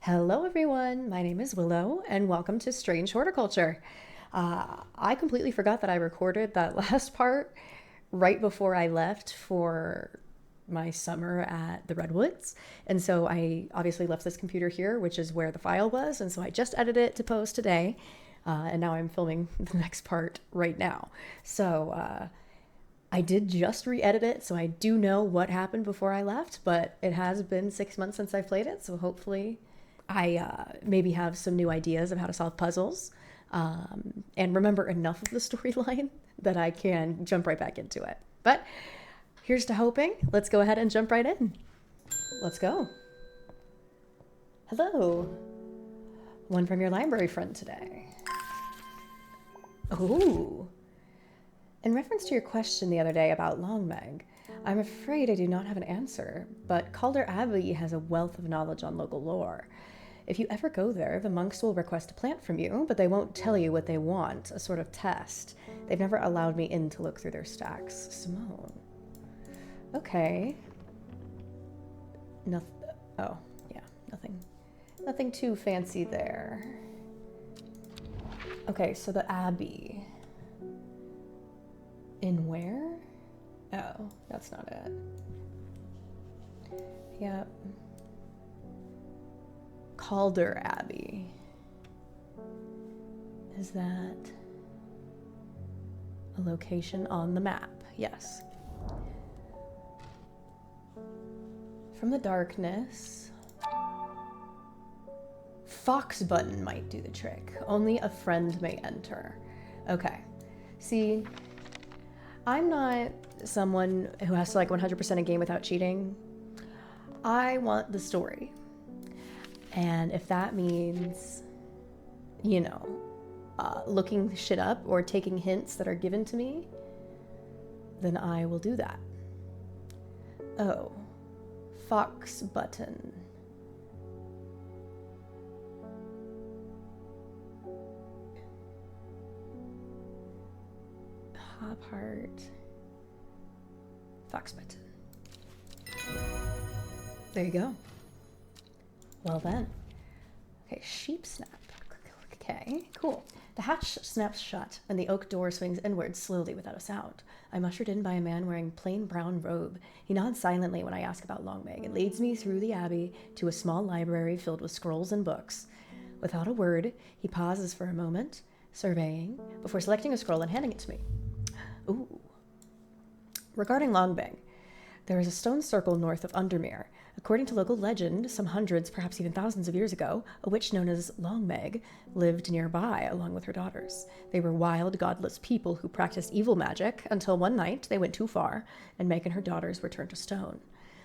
Hello everyone, my name is Willow and welcome to Strange Horticulture. I completely forgot that I recorded that last part right before I left for my summer at the Redwoods. And so I obviously left this computer here, which is where the file was. And so I just edited it to post today. And now I'm filming the next part right now. So I did just re-edit it, so I do know what happened before I left, but it has been 6 months since I played it, so hopefully I maybe have some new ideas of how to solve puzzles and remember enough of the storyline that I can jump right back into it. But here's to hoping. Let's go ahead and jump right in. Let's go. Hello. One from your library friend today. Ooh. In reference to your question the other day about 𝕤𝕚𝕚𝕚, I'm afraid I do not have an answer, but 𝕤𝕠𝕟𝕚𝕚 has a wealth of knowledge on local lore. If you ever go there, the monks will request a plant from you, but they won't tell you what they want, a sort of test. They've never allowed me in to look through their stacks. Simone. Okay. Nothing. Oh, yeah, nothing too fancy there. Okay, so the Abbey. In where? Oh, that's not it. Yep. Calder Abbey. Is that a location on the map? Yes. From the darkness, Fox button might do the trick. Only a friend may enter. Okay. See, I'm not someone who has to like 100% a game without cheating. I want the story. And if that means, you know, looking shit up or taking hints that are given to me, then I will do that. Oh, Fox button. Hop heart. Fox button. There you go. Well then. Okay, sheep snap. Okay, cool. The hatch snaps shut, and the oak door swings inward slowly without a sound. I'm ushered in by a man wearing plain brown robe. He nods silently when I ask about 𝕤𝕚𝕚𝕚 and leads me through the abbey to a small library filled with scrolls and books. Without a word, he pauses for a moment, surveying, before selecting a scroll and handing it to me. Ooh. Regarding 𝕤𝕚𝕚𝕚, there is a stone circle north of 𝕤𝕚𝕚𝕚. According to local legend, some hundreds, perhaps even thousands of years ago, a witch known as 𝕤𝕚𝕚 lived nearby along with her daughters. They were wild, godless people who practiced evil magic until one night they went too far and Meg and her daughters were turned to stone.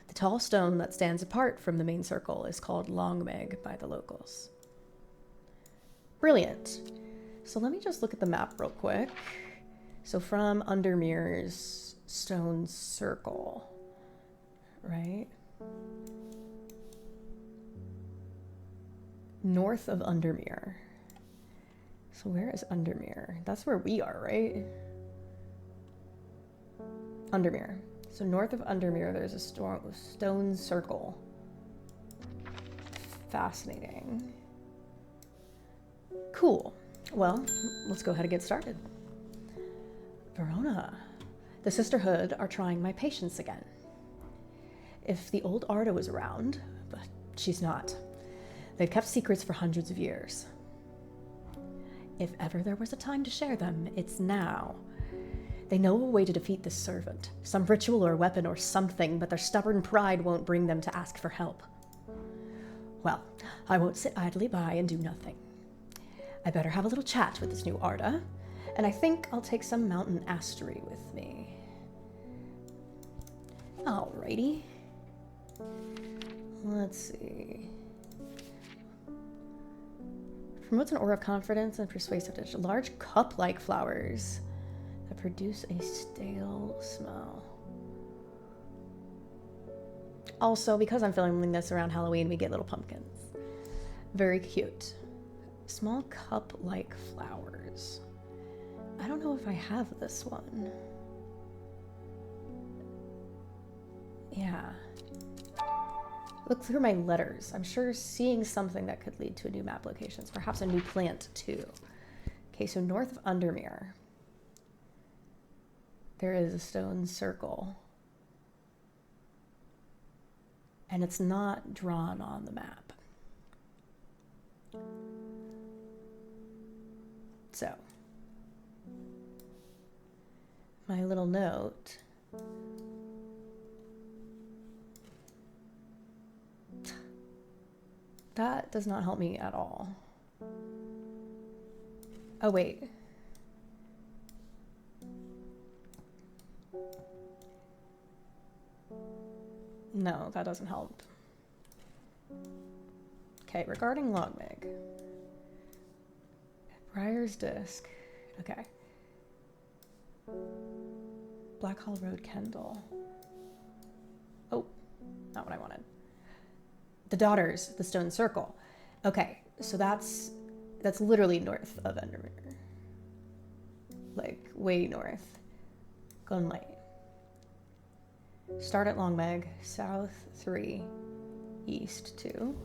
The tall stone that stands apart from the main circle is called 𝕤𝕚𝕚𝕚 by the locals. Brilliant. So let me just look at the map real quick. So from 𝕤𝕚𝕚𝕚's stone circle, right? North of 𝕤𝕚𝕚𝕚. So where is 𝕤𝕚𝕚𝕚? That's where we are, right? 𝕤𝕚𝕚𝕚. So north of 𝕤𝕚𝕚𝕚, there's a stone circle. Fascinating. Cool. Well, let's go ahead and get started. Verona. The Sisterhood are trying my patience again. If the old Arda was around, but she's not. They've kept secrets for hundreds of years. If ever there was a time to share them, it's now. They know a way to defeat this servant, some ritual or weapon or something, but their stubborn pride won't bring them to ask for help. Well, I won't sit idly by and do nothing. I better have a little chat with this new Arda, and I think I'll take some mountain astery with me. Alrighty. Let's see. Promotes an aura of confidence and persuasiveness. Large cup-like flowers that produce a stale smell. Also, because I'm filming this around Halloween, we get little pumpkins. Very cute. Small cup-like flowers. I don't know if I have this one. Yeah. Look through my letters. I'm sure seeing something that could lead to a new map locations, perhaps a new plant too. Okay, so north of 𝕤𝕤𝕤, there is a stone circle. And it's not drawn on the map. So, my little note. That does not help me at all. Oh, wait. No, that doesn't help. Okay, regarding 𝕤𝕤𝕤𝕤. Briar's Disc. Okay. Blackhall Road, Kendall. Oh, not what I wanted. The Daughters, the Stone Circle. Okay, so that's literally north of 𝕤𝕤𝕤𝕤. Like, way north. 𝕤𝕤𝕤𝕤. Start at 𝕤𝕤𝕤𝕤, south 3, east 2.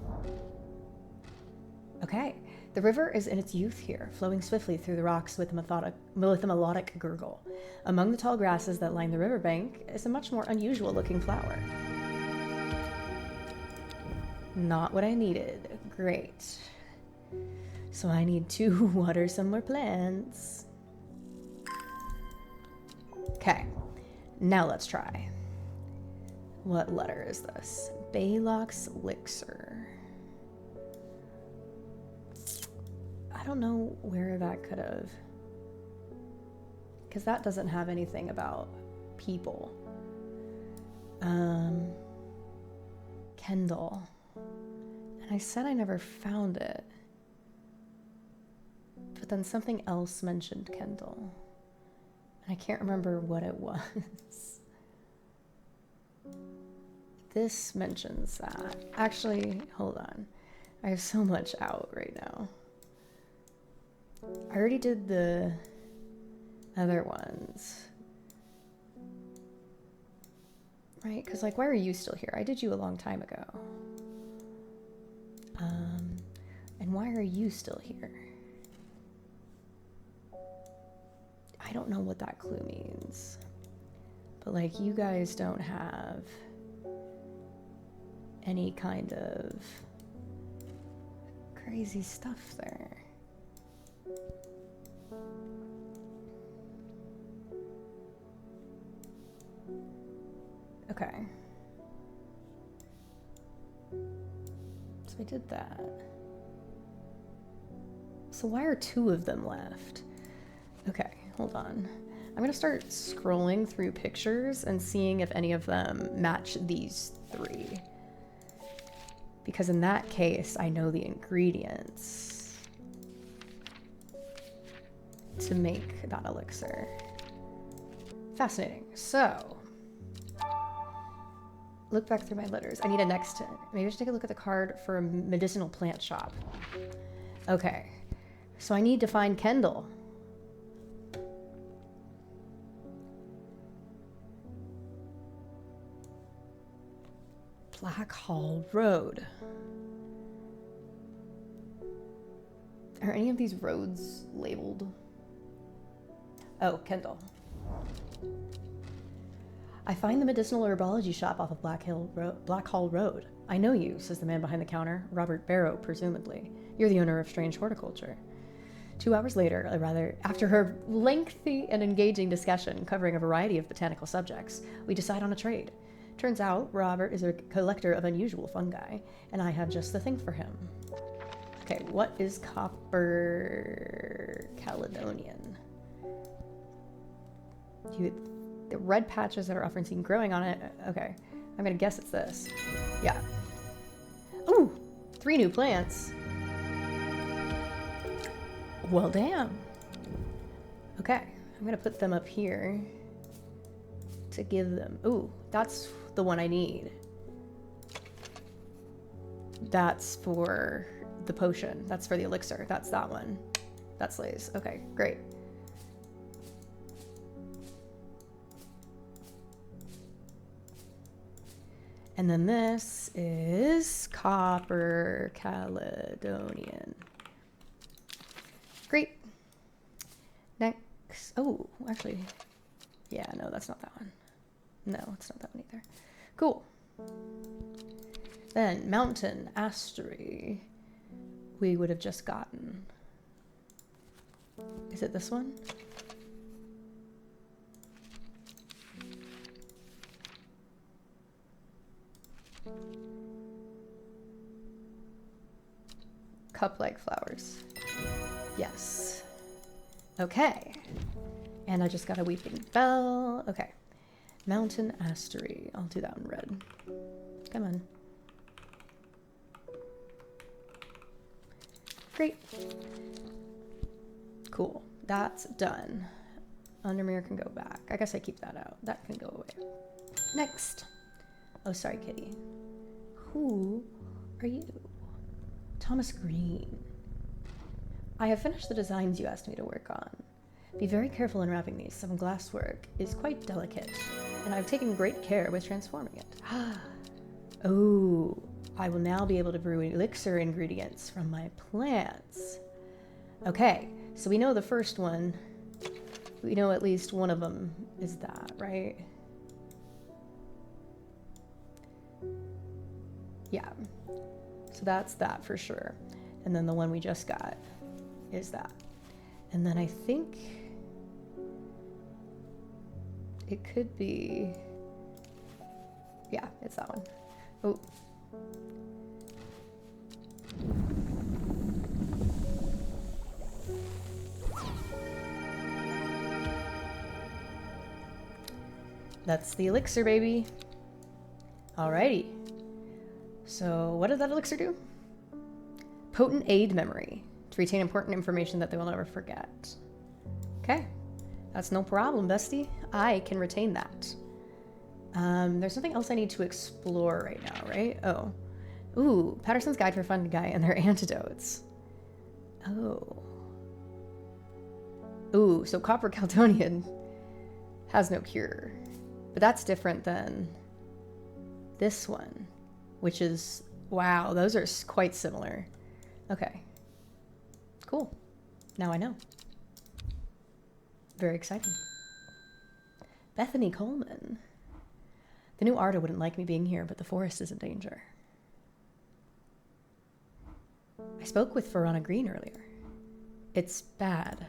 Okay, the river is in its youth here, flowing swiftly through the rocks with a melodic gurgle. Among the tall grasses that line the riverbank is a much more unusual looking flower. Not what I needed. Great. So I need to water some more plants. Okay, now let's try. What letter is this? 𝕤𝕤𝕤𝕤𝕤 elixir. I don't know where that could have, because that doesn't have anything about people. Kendall. And I said I never found it. But then something else mentioned Kendall. And I can't remember what it was. This mentions that. Actually, hold on. I have so much out right now. I already did the other ones. Right? Because, like, why are you still here? I did you a long time ago. And why are you still here? I don't know what that clue means. But, like, you guys don't have any kind of crazy stuff there. Okay. So I did that. So why are 2 of them left? Okay, hold on. I'm gonna start scrolling through pictures and seeing if any of them match these 3. Because in that case, I know the ingredients to make that elixir. Fascinating. So, look back through my letters. I need a next. Maybe I should take a look at the card for a medicinal plant shop. Okay. So I need to find Kendall. Blackhall Road. Are any of these roads labeled? Oh, Kendall. I find the medicinal herbology shop off of Blackhall Road. I know you, says the man behind the counter, Robert Barrow, presumably. You're the owner of Strange Horticulture. 2 hours later, or rather, after her lengthy and engaging discussion covering a variety of botanical subjects, we decide on a trade. Turns out, Robert is a collector of unusual fungi, and I have just the thing for him. Okay, what is Copper Caledonian? The red patches that are often seen growing on it. Okay, I'm gonna guess it's this. Yeah. Ooh, 3 new plants. Well, damn. Okay, I'm gonna put them up here to give them. Ooh, that's the one I need. That's for the potion. That's for the elixir. That's that one. That slays. Okay, great. And then this is Copper Caledonian. Great. Next. Oh, actually. Yeah, no, that's not that one. No, it's not that one either. Cool. Then Mountain Astery. We would have just gotten. Is it this one? Cup-like flowers. Yes. Okay. And I just got a weeping bell. Okay. Mountain Astery. I'll do that in red. Come on. Great. Cool. That's done. Undermere can go back. I guess I keep that out. That can go away. Next. Oh, sorry, kitty. Who are you? Thomas Green. I have finished the designs you asked me to work on. Be very careful in wrapping these. Some glasswork is quite delicate, and I've taken great care with transforming it. Oh, I will now be able to brew elixir ingredients from my plants. Okay, so we know the first one. We know at least one of them is that, right? Yeah. So that's that for sure. And then the one we just got is that. And then I think it could be, yeah, it's that one. Oh. That's the elixir, baby. Alrighty. So what did that elixir do? Potent aid memory to retain important information that they will never forget. Okay, that's no problem, bestie. I can retain that. There's nothing else I need to explore right now, right? Oh. Ooh, Patterson's Guide for Fungi and their antidotes. Oh. Ooh, so Copper Caledonian has no cure. But that's different than this one, which is, wow, those are quite similar. Okay. Cool. Now I know. Very exciting. Bethany Coleman. The new Arda wouldn't like me being here, but the forest is in danger. I spoke with Verona Green earlier. It's bad.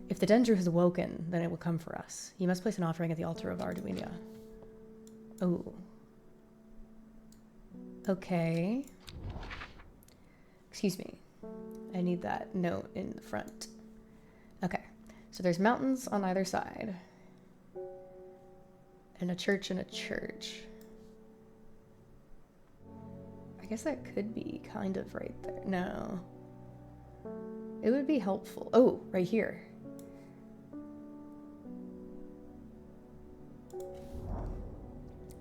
If the Dendru has awoken, then it will come for us. You must place an offering at the altar of Arduinia. Oh. Okay. Excuse me. I need that note in the front. Okay. So there's mountains on either side. And a church and a church. I guess that could be kind of right there. No. It would be helpful. Oh, right here.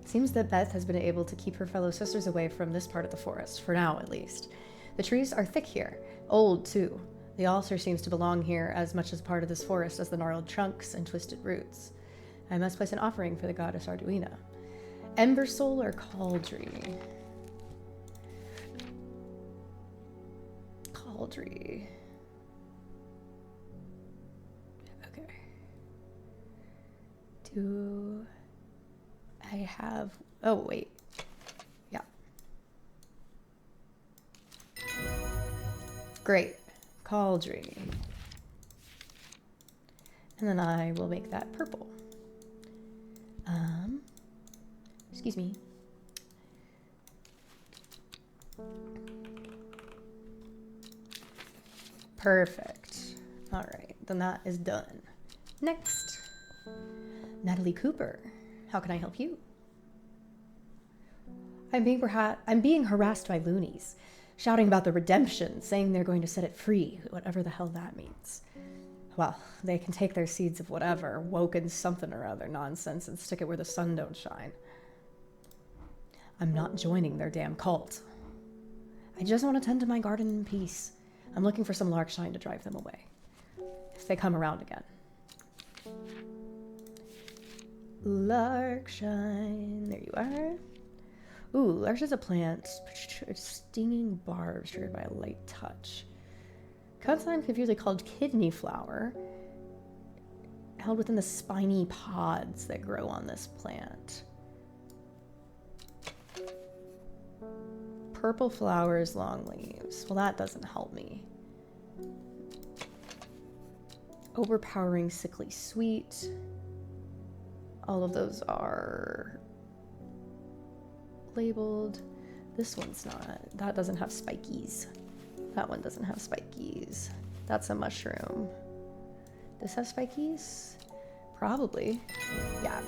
Seems that Beth has been able to keep her fellow sisters away from this part of the forest, for now at least. The trees are thick here, old too. The altar seems to belong here as much as part of this forest as the gnarled trunks and twisted roots. I must place an offering for the goddess Arduina. Ember Soul or Cauldry? Cauldry. Okay. Do I have... Oh, wait. Yeah. Great. Cauldry. And then I will make that purple. Excuse me. Perfect. All right, then that is done. Next, Natalie Cooper. How can I help you? I'm being harassed by loonies, shouting about the redemption, saying they're going to set it free, whatever the hell that means. Well, they can take their seeds of whatever, woken something or other nonsense, and stick it where the sun don't shine. I'm not joining their damn cult. I just want to tend to my garden in peace. I'm looking for some larkshine to drive them away, if they come around again. Larkshine, there you are. Ooh, there's just a plant. Stinging barbs triggered by a light touch. Sometimes confusingly called kidney flower. Held within the spiny pods that grow on this plant. Purple flowers, long leaves. Well, that doesn't help me. Overpowering, sickly sweet. All of those are labeled. This one's not. That doesn't have spikies. That one doesn't have spikies. That's a mushroom. This has spikies? Probably. Yeah.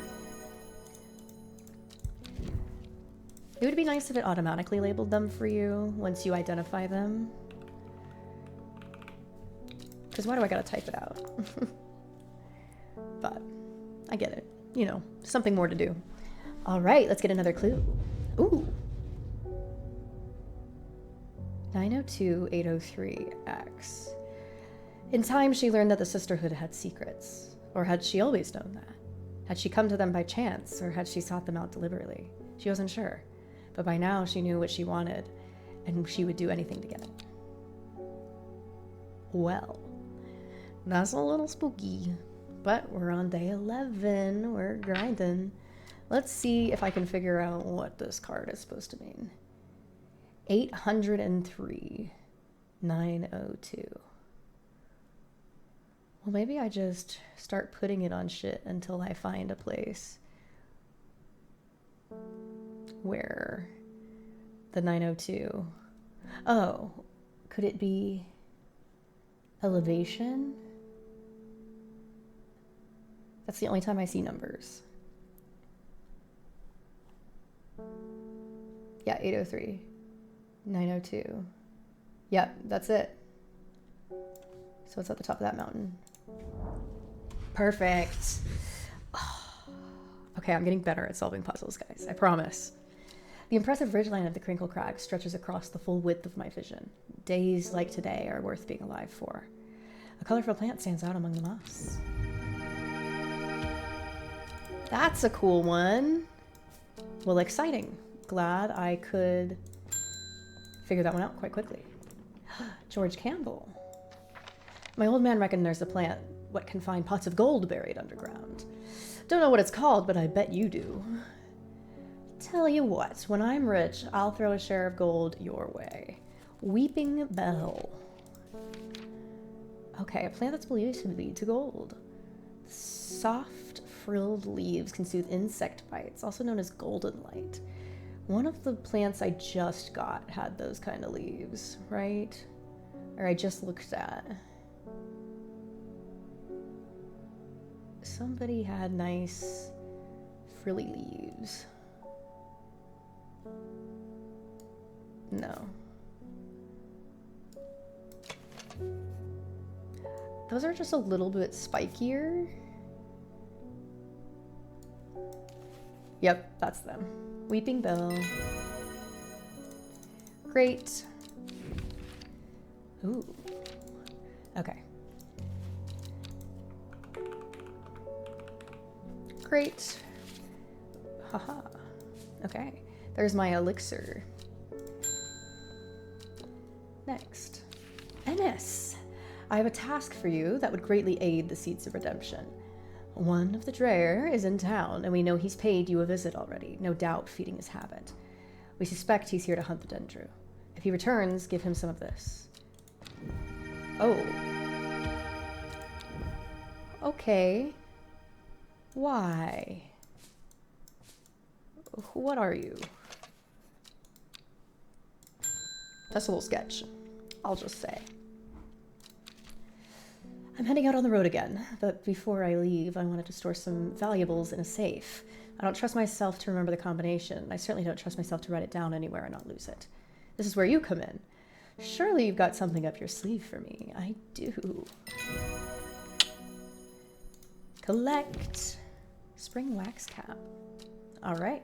It would be nice if it automatically labeled them for you once you identify them. Because why do I gotta type it out? But I get it. You know, something more to do. All right, let's get another clue. Ooh. 902-803-X. In time, she learned that the sisterhood had secrets. Or had she always known that? Had she come to them by chance, or had she sought them out deliberately? She wasn't sure. But by now, she knew what she wanted, and she would do anything to get it. Well, that's a little spooky. But we're on day 11. We're grinding. Let's see if I can figure out what this card is supposed to mean. 803. 902. Well, maybe I just start putting it on shit until I find a place where the 902. Oh, could it be elevation? That's the only time I see numbers. Yeah, 803. 902. Yep, that's it. So it's at the top of that mountain. Perfect. Okay, I'm getting better at solving puzzles, guys. I promise. The impressive ridgeline of the Crinkle Crag stretches across the full width of my vision. Days like today are worth being alive for. A colorful plant stands out among the moss. That's a cool one. Well, exciting. Glad I could figure that one out quite quickly. George Campbell. My old man reckoned there's a plant what can find pots of gold buried underground. Don't know what it's called, but I bet you do. Tell you what, when I'm rich, I'll throw a share of gold your way. Weeping Bell. Okay, a plant that's believed to lead to gold. Soft, frilled leaves can soothe insect bites, also known as golden light. One of the plants I just got had those kind of leaves, right? Or I just looked at. Somebody had nice frilly leaves. No. Those are just a little bit spikier. Yep, that's them. Weeping Bell. Great. Ooh. Okay. Great. Haha. Okay. There's my elixir. Next. Ennis. I have a task for you that would greatly aid the Seeds of Redemption. One of the 𝕤𝕠𝕟𝕟 is in town, and we know he's paid you a visit already, no doubt feeding his habit. We suspect he's here to hunt the 𝕤𝕠𝕟𝕟. If he returns, give him some of this. Oh. Okay. Why? What are you? That's a little sketch, I'll just say. I'm heading out on the road again, but before I leave, I wanted to store some valuables in a safe. I don't trust myself to remember the combination. I certainly don't trust myself to write it down anywhere and not lose it. This is where you come in. Surely you've got something up your sleeve for me. I do. Collect. Spring wax cap. All right.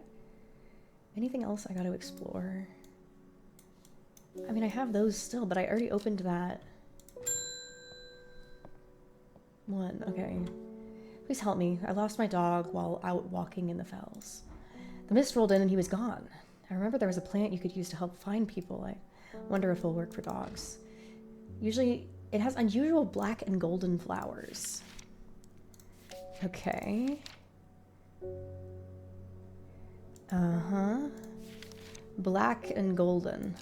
Anything else I got to explore? I mean, I have those still, but I already opened that one. Okay. Please help me. I lost my dog while out walking in the fells. The mist rolled in and he was gone. I remember there was a plant you could use to help find people. I wonder if it'll work for dogs. Usually, it has unusual black and golden flowers. Okay. Uh-huh. Black and golden.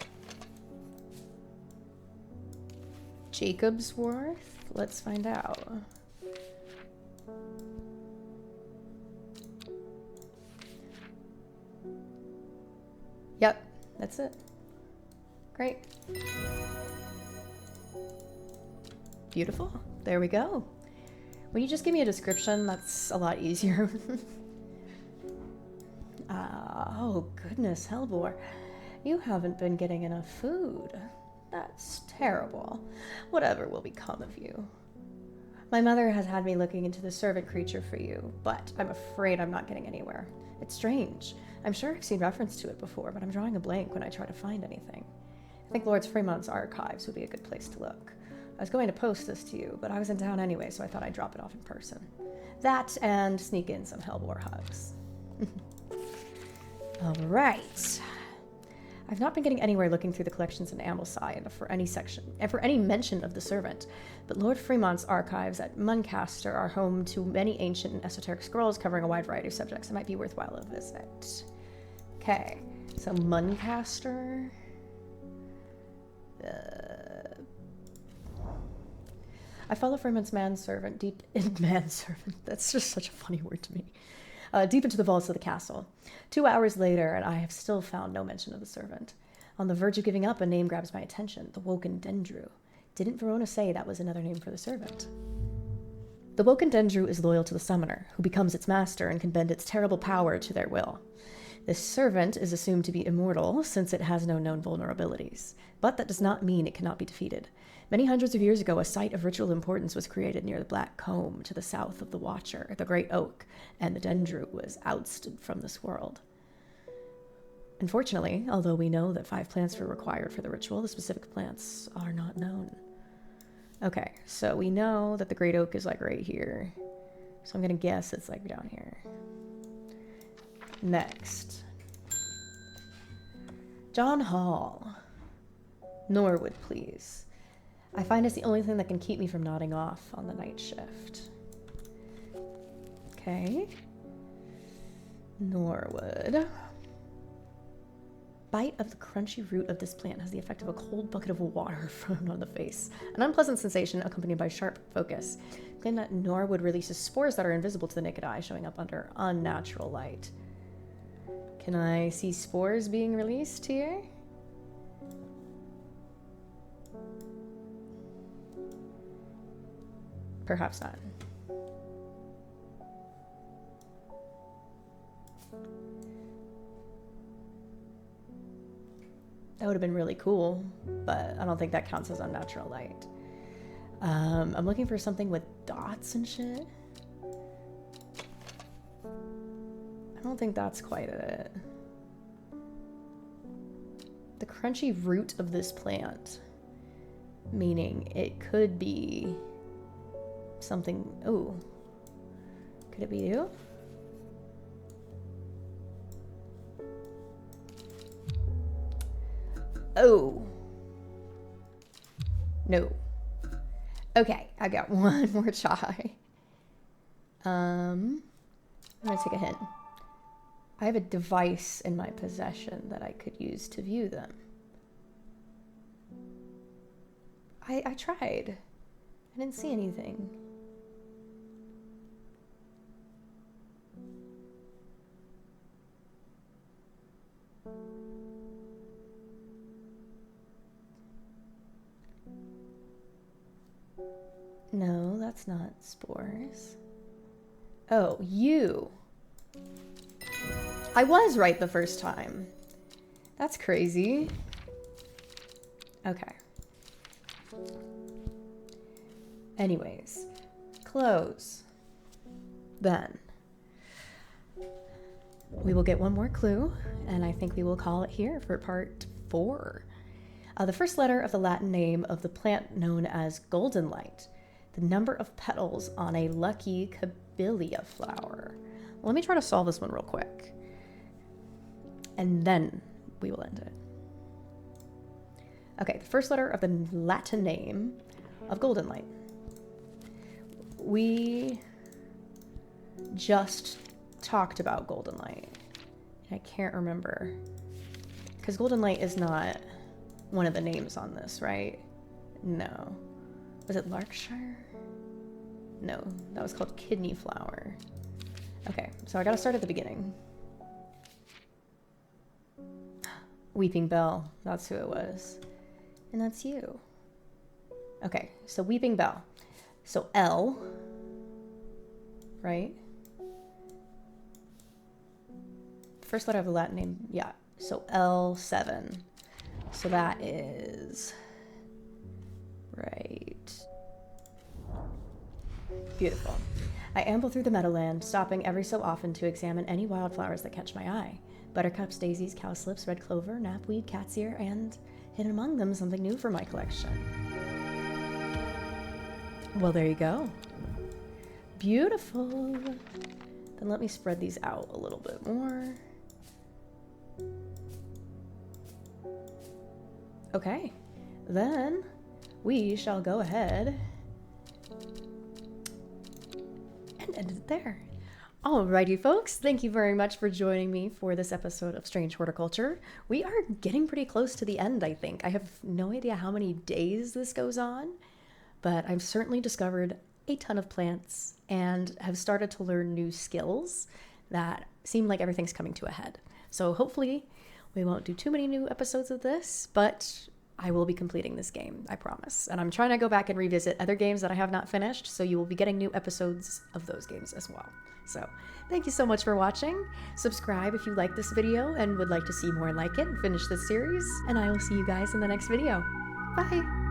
Jacobsworth? Let's find out. Yep, that's it. Great. Beautiful. There we go. When you just give me a description, that's a lot easier. Oh, goodness, Hellbore. You haven't been getting enough food. That's terrible. Whatever will become of you? My mother has had me looking into the servant creature for you, but I'm afraid I'm not getting anywhere. It's strange. I'm sure I've seen reference to it before, but I'm drawing a blank when I try to find anything. I think Lord 𝕤𝕬𝕝's archives would be a good place to look. I was going to post this to you, but I was in town anyway, so I thought I'd drop it off in person. That and sneak in some Hellbore hugs. All right. I've not been getting anywhere looking through the collections in 𝕤𝕚𝕝 and for any mention of the servant, but Lord 𝕤𝕬𝕝's archives at 𝕤𝕠𝕟𝕟𝕟 are home to many ancient and esoteric scrolls covering a wide variety of subjects. It might be worthwhile a visit. Okay, so 𝕤𝕠𝕠𝕟𝕟. I follow 𝕤𝕬𝕝's manservant deep in manservant. That's just such a funny word to me. Deep into the vaults of the castle. 2 hours later, and I have still found no mention of the servant. On the verge of giving up, a name grabs my attention, the 𝕤𝕠𝕟𝕟𝕟. Didn't Verona say that was another name for the servant? The 𝕤𝕠𝕟𝕟𝕟 is loyal to the summoner, who becomes its master and can bend its terrible power to their will. This servant is assumed to be immortal, since it has no known vulnerabilities. But that does not mean it cannot be defeated. Many hundreds of years ago, a site of ritual importance was created near the Black Comb to the south of the Watcher, the Great Oak, and the 𝕤𝕟𝕟 was ousted from this world. Unfortunately, although we know that 5 plants were required for the ritual, the specific plants are not known. Okay, so we know that the Great Oak is like right here. So I'm going to guess it's like down here. Next. John Hall. Norwood, please. I find it's the only thing that can keep me from nodding off on the night shift. Okay. Norwood. Bite of the crunchy root of this plant has the effect of a cold bucket of water thrown on the face. An unpleasant sensation accompanied by sharp focus. Claim that Norwood releases spores that are invisible to the naked eye, showing up under unnatural light. Can I see spores being released here? Perhaps not. That would have been really cool, but I don't think that counts as unnatural light. I'm looking for something with dots and shit. I don't think that's quite it. The crunchy root of this plant, meaning it could be something. Oh, could it be you? Oh, no. Okay, I got one more try. I'm gonna take a hint. I have a device in my possession that I could use to view them. I tried. I didn't see anything. No, that's not spores. Oh, you. I was right the first time. That's crazy. Okay. Anyways, close. Then we will get one more clue, and I think we will call it here for part 4. The first letter of the Latin name of the plant known as golden light. The number of petals on a lucky camellia flower. Let me try to solve this one real quick. And then we will end it. Okay, the first letter of the Latin name of golden light. We just talked about golden light. I can't remember. Because golden light is not one of the names on this, right? No. Was it Larkshire? No, that was called kidney flower. Okay, so I gotta start at the beginning. Weeping Bell, that's who it was. And that's you. Okay, so Weeping Bell. So L, right? First letter of the Latin name, yeah. So L7. So that is right. Beautiful. I amble through the meadowland, stopping every so often to examine any wildflowers that catch my eye. Buttercups, daisies, cowslips, red clover, knapweed, cat's ear, and hidden among them something new for my collection. Well, there you go. Beautiful. Then let me spread these out a little bit more. Okay, then we shall go ahead and end it there. Alrighty, folks, thank you very much for joining me for this episode of Strange Horticulture. We are getting pretty close to the end, I think. I have no idea how many days this goes on, but I've certainly discovered a ton of plants and have started to learn new skills that seem like everything's coming to a head. So hopefully we won't do too many new episodes of this, but I will be completing this game, I promise. And I'm trying to go back and revisit other games that I have not finished, so you will be getting new episodes of those games as well. So thank you so much for watching. Subscribe if you like this video and would like to see more like it and finish this series. And I will see you guys in the next video. Bye!